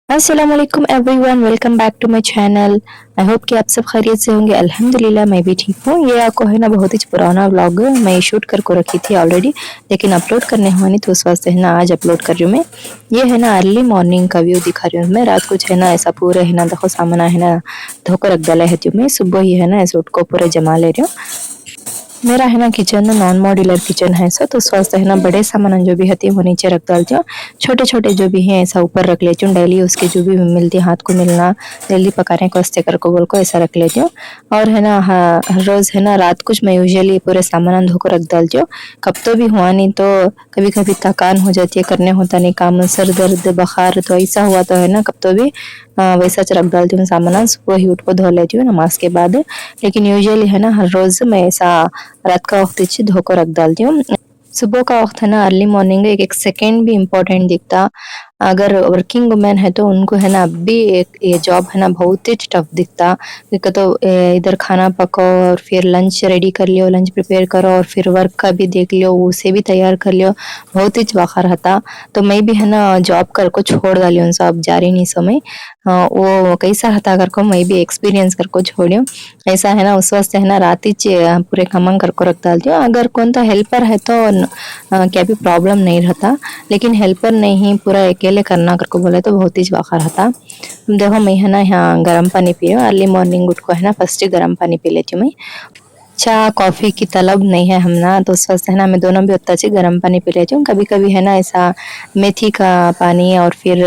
अस्सलाम वालेकुम everyone, welcome back to my channel. I hope कि आप सब खैरियत से होंगे। अल्हम्दुलिल्लाह मैं भी ठीक हूँ। ये आपको है ना बहुत ही पुराना व्लॉग मैं शूट करके रखी थी ऑलरेडी, लेकिन अपलोड करने हुआ नहीं तो उस वास्ते है ना आज अपलोड कर रही हूँ मैं। ये है ना अर्ली मॉर्निंग का व्यू दिखा रही हूँ मैं। रात कुछ है ना ऐसा पूरे है ना देखो सामान है ना धोकर रख डाला है मैं। सुबह ही है ना ऐसे उठ को पूरे जमा ले रही हूँ। मेरा है ना किचन नॉन मॉड्यूलर किचन है सो तो उस वास्ते है ना बड़े सामान जो भी होती है वो नीचे रख डालती हूँ। छोटे छोटे जो भी हैं ऐसा ऊपर रख लेती हूँ। डेली उसके जो भी मिलती है हाथ को मिलना जल्दी पकाने को अस्ते कर को बोल को ऐसा रख लेती हूँ। और है ना हर रोज़ है ना रात कुछ मैं यूजुअली पूरे सामान धोकर रख डालती हूँ। कब तो भी हुआ नहीं तो कभी कभी थकान हो जाती है, करने होता नहीं काम, सर दर्द बुखार तो ऐसा हुआ तो है ना कब तो भी वैसा रख डालती हूँ सामान। सुबह ही उठ को धो लेती हूँ नमाज के बाद। लेकिन यूजुअली है ना हर रोज़ मैं ऐसा रात का वक्त अच्छी धोकर रख डालती हूँ। सुबह का वक्त है ना अर्ली मॉर्निंग एक एक सेकेंड भी इम्पोर्टेंट दिखता। अगर वर्किंग वुमेन है तो उनको है ना अभी एक ये जॉब है ना बहुत ही टफ दिखता। क्योंकि तो इधर खाना पकाओ और फिर लंच रेडी कर लियो, लंच प्रिपेयर करो और फिर वर्क का भी देख लियो, उसे भी तैयार कर लियो, बहुत ही वखर रहता। तो मैं भी है ना जॉब कर को छोड़ डाली हूँ, अब जा रही नहीं समय। वो कैसा रहता अगर को मैं भी एक्सपीरियंस कर को छोड़ी ऐसा है ना उस वास्ते है ना रात ही पूरे काम कर को रख डालती हूँ। अगर कौन तो हेल्पर है तो क्या भी प्रॉब्लम नहीं रहता, लेकिन हेल्पर नहीं पूरा अकेले करना कर को बोले तो बहुत ही वाखा रहता। देखो मैं है ना यहाँ गर्म पानी पी रही हूँ। अर्ली मॉर्निंग उठ को है ना फर्स्ट ही गर्म पानी पी लेती हूँ मैं। चाय कॉफ़ी की तलब नहीं है हम ना तो उस वास्ते है ना मैं दोनों भी उतना अच्छी गर्म पानी पी लेती हूँ। कभी कभी है ना ऐसा मेथी का पानी और फिर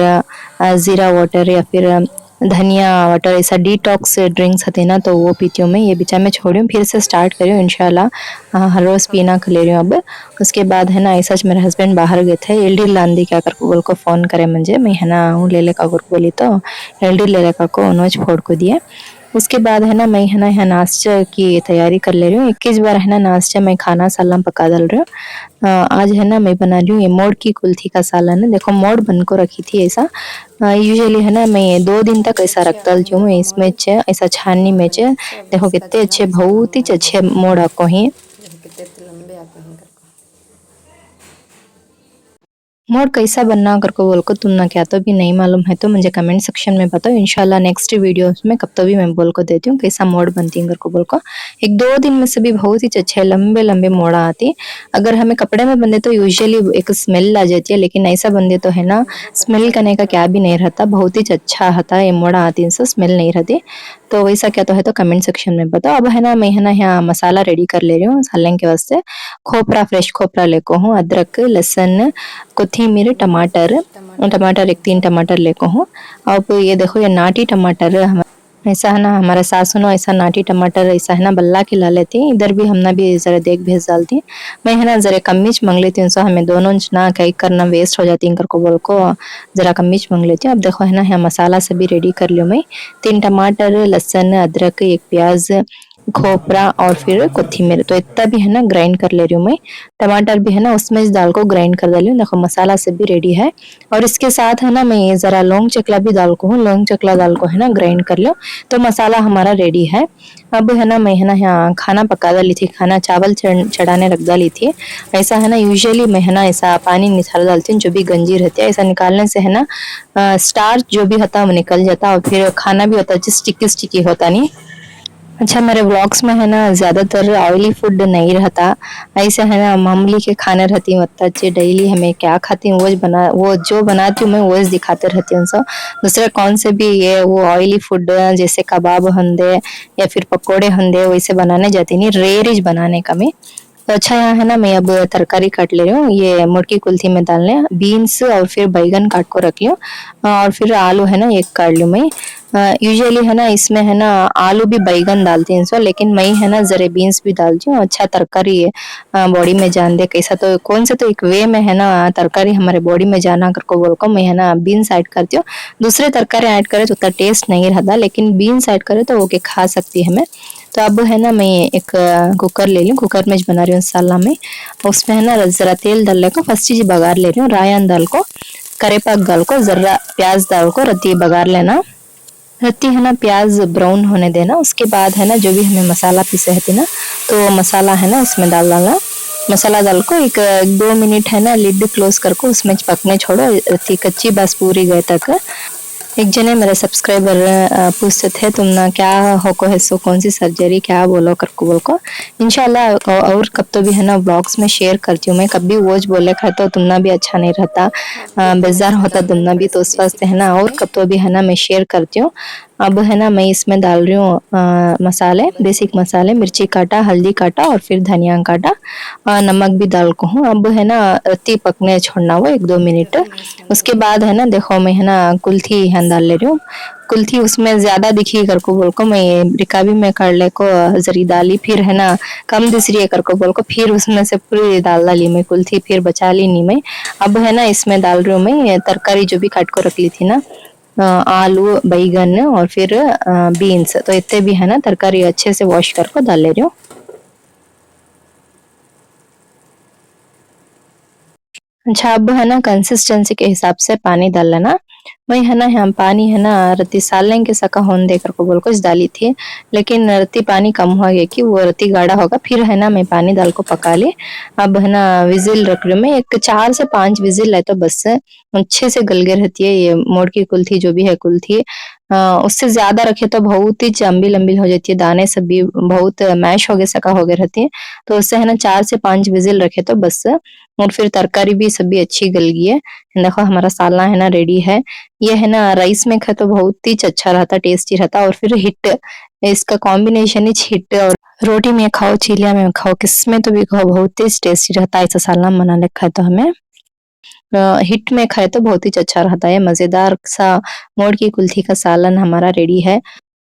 ज़ीरा वाटर या फिर धनिया वाटर ऐसा डिटॉक्स ड्रिंक्स होते ना तो वो पीती हूँ मैं। ये बीचा में छोड़ी हूँ फिर से स्टार्ट करी हूँ इंशाल्लाह। हर रोज़ पीना ले रही हूँ अब। उसके बाद है ना ऐसा मेरे हस्बैंड बाहर गए थे, एलडी लांदी क्या कर बोल को फ़ोन करे मुझे। मैं है ना हूँ ले ले का बोली तो एलडी ले ले का को उन्होंने फोड़ को दिया। उसके बाद है ना मैं है ना यहाँ नाश्ता की तैयारी कर ले रही हूँ। 21 बार है ना नाश्ता मैं खाना सालन पका डाल रही हूँ। आज है ना मैं बना रही हूँ ये मोड़ की कुल्थी का सालन है। देखो मोड़ बन को रखी थी ऐसा। यूजुअली है ना मैं 2 दिन तक ऐसा रख डालती हूँ इसमें ऐसा छाननी में देखो कितने अच्छे बहुत ही अच्छे मोड़ आपको ही मोड कैसा बनना कर को बोल को तुम ना क्या तो भी नहीं मालूम है तो मुझे कमेंट सेक्शन में बताओ। इंशाल्लाह नेक्स्ट वीडियोस में कब तो भी मैं बोल को देती हूँ कैसा मोड बनती है कर को बोल को। 1-2 दिन में से भी बहुत ही अच्छे लंबे लंबे मोड़ा आती। अगर हमें कपड़े में बंधे तो यूजुअली एक स्मेल आ जाती है, लेकिन ऐसा बंधे तो है ना स्मेल करने का क्या भी नहीं रहता, बहुत ही अच्छा रहता है। ये मोड़ा आती इनसे स्मेल नहीं रहती। तो वैसा क्या तो है तो कमेंट सेक्शन में बताओ। अब है ना मैं है ना यहाँ मसाला रेडी कर ले रही हूँ सालन के वास्ते। खोपरा फ्रेश खोपरा लेको हूँ, अदरक लहसुन कोथिमीर टमाटर, टमाटर एक 3 टमाटर लेको हूँ। अब ये देखो ये नाटी टमाटर ऐसा है ना हमारा सासू नो ऐसा नाटी टमाटर ऐसा है ना बल्ला के ला लेती है। इधर भी हमने भी जरा देख भेज डालती है। मैं है ना जरा कम मिर्च मांग लेती हूँ, सो हमें दोनों ना कई करना वेस्ट हो जाती है को बोल को जरा कम मिर्च मांग लेती हूँ। अब देखो है ना यहाँ मसाला से भी रेडी कर लियो मैं। 3 टमाटर, लहसुन, अदरक, एक प्याज, खोपरा और फिर कोथिमीर तो इतना भी है ना ग्राइंड कर ले रही हूँ मैं। टमाटर भी है ना उसमें दाल को ग्राइंड कर डाली हूँ। देखो मसाला से भी रेडी है। और इसके साथ है ना मैं जरा लौंग चकला भी डाल को हूँ, लौंग चकला दाल को है ना ग्राइंड कर लो तो मसाला हमारा रेडी है। अब है ना मैं है ना यहाँ खाना पका डाली थी, खाना चावल चढ़ाने रख डाली थी। ऐसा है ना यूजुअली मैं है ना ऐसा पानी निकाल डालती हूँ, जो भी गंजी रहती है ऐसा निकालने से है ना स्टार्च जो भी होता है वो निकल जाता और फिर खाना भी होता है स्टिकी स्टिकी होता नहीं। अच्छा मेरे व्लॉग्स में है ना ज़्यादातर ऑयली फूड नहीं रहता, ऐसे है ना मामूली के खाने रहती हूँ। अच्छे डेली हमें क्या खाती हूँ वो जो बनाती हूँ मैं वो दिखाते रहती हूँ। सो दूसरे कौन से भी ये वो ऑयली फूड जैसे कबाब हंदे या फिर पकोड़े हंदे वैसे बनाने जाती नहीं, रेयर इज बनाने का मैं। तो अच्छा यहाँ है ना मैं अब तरकारी काट ले रही हूँ। ये मुर्गी कुल्थी में डालने बीन्स और फिर बैगन काट को रख लियो और फिर आलू है ना एक काट लूँ मैं। यूजुअली है ना इसमें है ना आलू भी बैगन डालती हूँ, लेकिन मैं है ना जरे बीन्स भी डालती हूँ। अच्छा तरकारी बॉडी में जान दे कैसा तो कौन से तो एक वे में है ना तरकारी हमारे बॉडी में जाना कर को बोल को मैं है ना बीन्स ऐड करती हूँ। दूसरे तरकारी ऐड करे तो उतना टेस्ट नहीं रहता, लेकिन बीन्स ऐड करे तो ओके खा सकती है मैं। तो अब है ना मैं एक कुकर ले लूँ, कुकर में बना रही हूँ साला में। उसमें है ना जरा तेल डालने को फर्स्ट चीज बघार ले रही हूँ, रायन दाल को, करेपाक दाल को, जरा प्याज दाल को रत्ती बघार लेना। रत्ती है ना प्याज ब्राउन होने देना। उसके बाद है ना जो भी हमें मसाला पीसे है ना तो मसाला है ना इसमें डालना। मसाला डाल को एक 2 मिनट है ना लिड क्लोज करके उसमें पकने छोड़ो, रत्ती कच्ची बस पूरी गए तक। एक जने मेरे सब्सक्राइबर पूछते थे तुम ना क्या हो को है सो कौन सी सर्जरी क्या बोलो कर को बोल को इंशाल्लाह और कब तो भी है ना ब्लॉग्स में शेयर करती हूँ मैं कभी वोज बोले खा तो तुमना भी अच्छा नहीं रहता बेजार होता तुमना भी तो उस वास्ते है ना और कब तो भी है ना मैं शेयर करती हूँ। अब है ना मैं इसमें डाल रही हूँ मसाले बेसिक मसाले मिर्ची काटा हल्दी काटा और फिर धनिया काटा नमक भी डाल को हूँ। अब है ना रत्ती पकने छोड़ना वो 1-2 मिनट उसके बाद है ना देखो मैं है ना कुल्थी है डाल ले रही हूँ। कुल्थी उसमें ज्यादा दिखी कर को बोल को मैं रिकाबी में कर ले को जरी डाली फिर है ना कम दिस रही है कर को बोल को फिर उसमें से पूरी डाल डाली मैं कुल्थी फिर बचा ली नहीं मैं। अब है ना इसमें डाल रही हूँ मैं तरकारी जो भी काट को रख ली थी ना आलू बैगन और फिर बीन्स तो इतने भी है ना तरकारी अच्छे से वॉश करके डाल ले रही हूँ। अच्छा अब है ना कंसिस्टेंसी के हिसाब से पानी डाल लेना। वही है ना हम पानी है ना रत्ती सालने के सका होन दे कर को बोल को डाली थी लेकिन रत्ती पानी कम हो गया कि वो रत्ती गाढ़ा होगा फिर है ना मैं पानी डाल को पका ली। अब है ना विजिल रख रही हूँ मैं एक 4 से 5 विजिल है तो बस अच्छे से गल गई रहती है ये मोड़ की कुल्थी जो भी है कुल्थी। उससे ज्यादा रखे तो बहुत ही लंबी लंबी हो जाती है दाने सब भी बहुत मैश हो गए सका हो गए रहती है तो उससे है ना 4 से 5 विजिल रखे तो बस और फिर तरकारी भी सब्जी अच्छी गल गई है। देखो हमारा सालना है ना रेडी है। ये है ना राइस में खाए तो बहुत ही अच्छा रहता टेस्टी रहता और फिर हिट इसका कॉम्बिनेशन ही हिट और रोटी में खाओ चिलिया में खाओ किसमें तो भी खाओ बहुत ही टेस्टी रहता है। ऐसा सालना बना ले खाए तो हमें हिट में खाए तो बहुत ही अच्छा रहता है मजेदार सा मोड़ की कुल्थी का सालन हमारा रेडी है।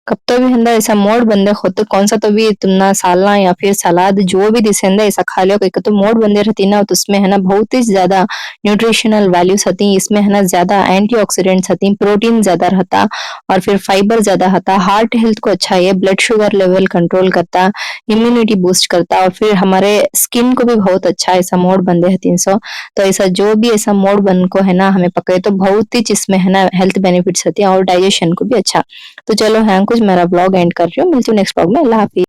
कब तो भी हंदा ऐसा मोड़ बंदे होते कौन सा तो भी तुमना सालना या फिर सलाद जो भी दिसेंदा ऐसा खा लियो तो मोड़ बंदे रहती ना तो उसमें है ना बहुत ही ज्यादा न्यूट्रिशनल वैल्यूज होती इसमें है ना ज्यादा एंटीऑक्सीडेंट्स होती प्रोटीन ज्यादा रहता और फिर फाइबर ज्यादा रहता हार्ट हेल्थ को अच्छा है ब्लड शुगर लेवल कंट्रोल करता इम्यूनिटी बूस्ट करता और फिर हमारे स्किन को भी बहुत अच्छा ऐसा मोड़ बंदे है 300 तो ऐसा जो भी ऐसा मोड़ बन को है ना हमें पकड़े तो बहुत ही इसमें है ना हेल्थ बेनिफिट्स होती है और डाइजेशन को भी अच्छा। तो चलो हाँ कुछ मेरा ब्लॉग एंड कर रही हूँ मिलती हूँ नेक्स्ट ब्लॉग में अल्लाह हाफिज।